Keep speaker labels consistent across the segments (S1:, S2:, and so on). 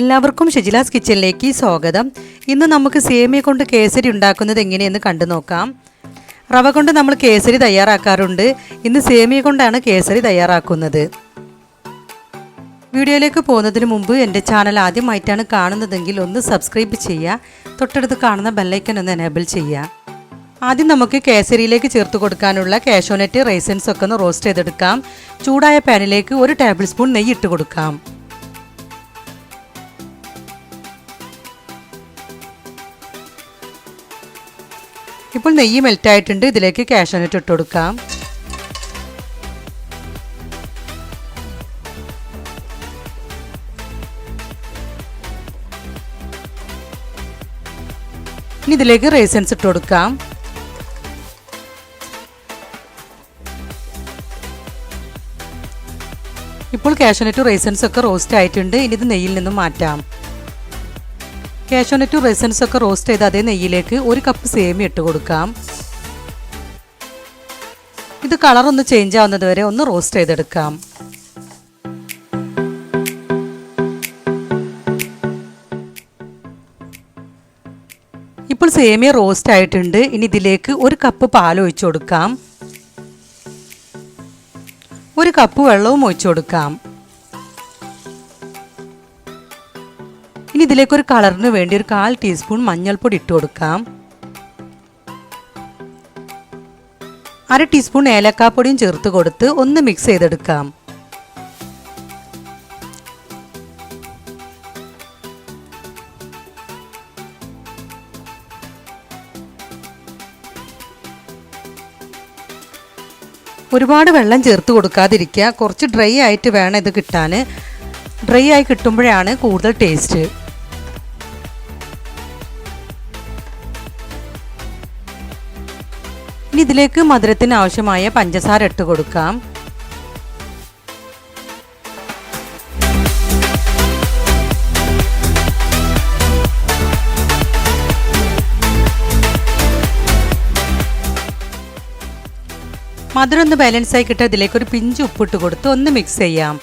S1: എല്ലാവർക്കും ഷെജിലാസ് കിച്ചണിലേക്ക് സ്വാഗതം. ഇന്ന് നമുക്ക് സേമിയ കൊണ്ട് കേസരി ഉണ്ടാക്കുന്നത് എങ്ങനെയെന്ന് കണ്ടു നോക്കാം. റവ കൊണ്ട് നമ്മൾ കേസരി തയ്യാറാക്കാറുണ്ട്. ഇന്ന് സേമിയ കൊണ്ടാണ് കേസരി തയ്യാറാക്കുന്നത്. വീഡിയോയിലേക്ക് പോകുന്നതിന് മുമ്പ് എൻ്റെ ചാനൽ ആദ്യമായിട്ടാണ് കാണുന്നതെങ്കിൽ ഒന്ന് സബ്സ്ക്രൈബ് ചെയ്യുക. തൊട്ടടുത്ത് കാണുന്ന ബെല്ലൈക്കൻ ഒന്ന് എനേബിൾ ചെയ്യുക. ആദ്യം നമുക്ക് കേസരിയിലേക്ക് ചേർത്ത് കൊടുക്കാനുള്ള കാഷ്യൂനട്ട് റൈസൻസ് ഒക്കെ ഒന്ന് റോസ്റ്റ് ചെയ്തെടുക്കാം. ചൂടായ പാനിലേക്ക് 1 ടേബിൾ സ്പൂൺ നെയ്യ് ഇട്ട് കൊടുക്കാം. ഇപ്പോൾ നെയ്യ് മെൽറ്റായിട്ടുണ്ട്. ഇതിലേക്ക് കാഷ്യൂനട്ട് ഇട്ട് കൊടുക്കാം. ഇനി ഇതിലേക്ക് റൈസൻസ് ഇട്ട് കൊടുക്കാം. ഇപ്പോൾ കാഷ്യൂനട്ട് റൈസൻസ് ഒക്കെ റോസ്റ്റ് ആയിട്ടുണ്ട്. ഇനി ഇത് നെയ്യിൽ നിന്നും മാറ്റാം. കാഷ്യൂനട്ട് റൈസൻസ് ഒക്കെ റോസ്റ്റ് ചെയ്ത അതേ നെയ്യിലേക്ക് 1 കപ്പ് സേമിയ ഇട്ട് കൊടുക്കാം. ഇത് കളർ ഒന്ന് ചേഞ്ച് ആവുന്നത് വരെ ഒന്ന് റോസ്റ്റ് ചെയ്തെടുക്കാം. ഇപ്പോൾ സേമിയ റോസ്റ്റ് ആയിട്ടുണ്ട്. ഇനി ഇതിലേക്ക് 1 കപ്പ് പാൽ ഒഴിച്ചു കൊടുക്കാം. 1 കപ്പ് വെള്ളവും ഒഴിച്ചു കൊടുക്കാം. ഇനി ഇതിലേക്ക് ഒരു കളറിന് വേണ്ടി 1/4 ടീസ്പൂൺ മഞ്ഞൾപ്പൊടി ഇട്ട് കൊടുക്കാം. 1/2 ടീസ്പൂൺ ഏലക്കാപ്പൊടിയും ചേർത്ത് കൊടുത്ത് ഒന്ന് മിക്സ് ചെയ്തെടുക്കാം. ഒരുപാട് വെള്ളം ചേർത്ത് കൊടുക്കാതിരിക്കുക. കുറച്ച് ഡ്രൈ ആയിട്ട് വേണം ഇത് കിട്ടാൻ. ഡ്രൈ ആയി കിട്ടുമ്പോഴാണ് കൂടുതൽ ടേസ്റ്റ്. ഇനി ഇതിലേക്ക് മധുരത്തിന് ആവശ്യമായ പഞ്ചസാര ഇട്ട് കൊടുക്കാം. മധുരം ഒന്ന് ബാലൻസ് ആയി കിട്ടാൻ ഇതിലേക്ക് ഒരു പിഞ്ച് ഉപ്പിട്ട് കൊടുത്ത് ഒന്ന് മിക്സ് ചെയ്യാം.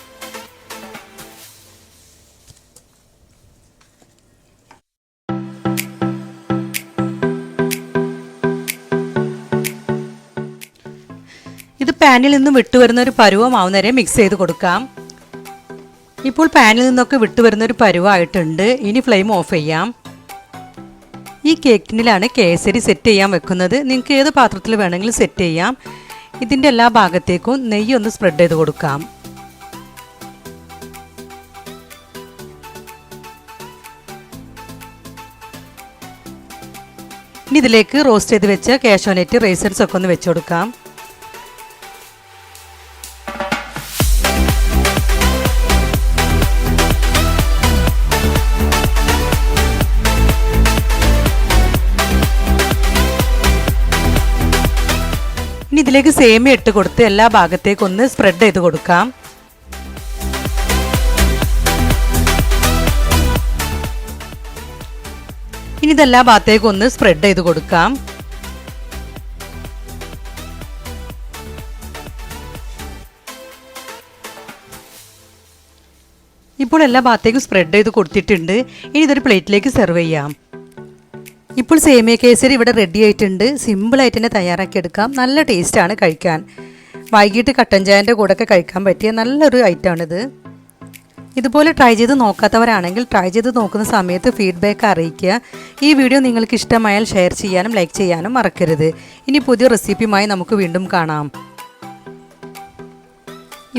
S1: ഇത് പാനിൽ നിന്നും വിട്ടുവരുന്ന ഒരു പരുവമാവുന്നവരെ മിക്സ് ചെയ്ത് കൊടുക്കാം. ഇപ്പോൾ പാനിൽ നിന്നൊക്കെ വിട്ടുവരുന്ന ഒരു പരുവമായിട്ടുണ്ട്. ഇനി ഫ്ലെയിം ഓഫ് ചെയ്യാം. ഈ കേക്കിനിലാണ് കേസരി സെറ്റ് ചെയ്യാൻ വെക്കുന്നത്. നിങ്ങൾക്ക് ഏത് പാത്രത്തിൽ വേണമെങ്കിലും സെറ്റ് ചെയ്യാം. ഇതിൻ്റെ എല്ലാ ഭാഗത്തേക്കും നെയ്യ് ഒന്ന് സ്പ്രെഡ് ചെയ്ത് കൊടുക്കാം. ഇനി ഇതിലേക്ക് റോസ്റ്റ് ചെയ്ത് വെച്ച കാഷ്യൂനട്ട് റൈസൻസ് ഒക്കെ ഒന്ന് വെച്ച് കൊടുക്കാം. ഇനി ഇതിലേക്ക് സേമിയ ഇട്ട് കൊടുത്ത് എല്ലാ ഭാഗത്തേക്കും ഒന്ന് സ്പ്രെഡ് ചെയ്ത് കൊടുക്കാം. ഇനി ഇതെല്ലാ ഭാഗത്തേക്കും ഒന്ന് സ്പ്രെഡ് ചെയ്ത് കൊടുക്കാം. ഇപ്പോൾ എല്ലാ ഭാഗത്തേക്കും സ്പ്രെഡ് ചെയ്ത് കൊടുത്തിട്ടുണ്ട്. ഇനി ഇതൊരു പ്ലേറ്റിലേക്ക് സെർവ് ചെയ്യാം. ഇപ്പോൾ സേമിയ കേസരി ഇവിടെ റെഡി ആയിട്ടുണ്ട്. സിമ്പിളായിട്ട് തന്നെ തയ്യാറാക്കിയെടുക്കാം. നല്ല ടേസ്റ്റാണ് കഴിക്കാൻ. വൈകിട്ട് കട്ടൻ ചായൻ്റെ കൂടെയൊക്കെ കഴിക്കാൻ പറ്റിയ നല്ലൊരു ഐറ്റമാണിത്. ഇതുപോലെ ട്രൈ ചെയ്ത് നോക്കാത്തവരാണെങ്കിൽ ട്രൈ ചെയ്ത് നോക്കുന്ന സമയത്ത് ഫീഡ്ബാക്ക് അറിയിക്കുക. ഈ വീഡിയോ നിങ്ങൾക്ക് ഇഷ്ടമായാൽ ഷെയർ ചെയ്യാനും ലൈക്ക് ചെയ്യാനും മറക്കരുത്. ഇനി പുതിയ റെസിപ്പിയുമായി നമുക്ക് വീണ്ടും കാണാം.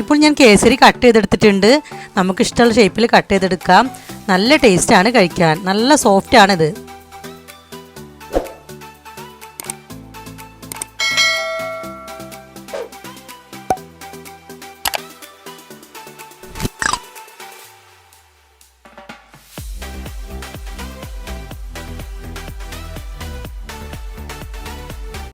S1: ഇപ്പോൾ ഞാൻ കേസരി കട്ട് ചെയ്തെടുത്തിട്ടുണ്ട്. നമുക്കിഷ്ടമുള്ള ഷേപ്പിൽ കട്ട് ചെയ്തെടുക്കാം. നല്ല ടേസ്റ്റാണ് കഴിക്കാൻ. നല്ല സോഫ്റ്റാണിത്.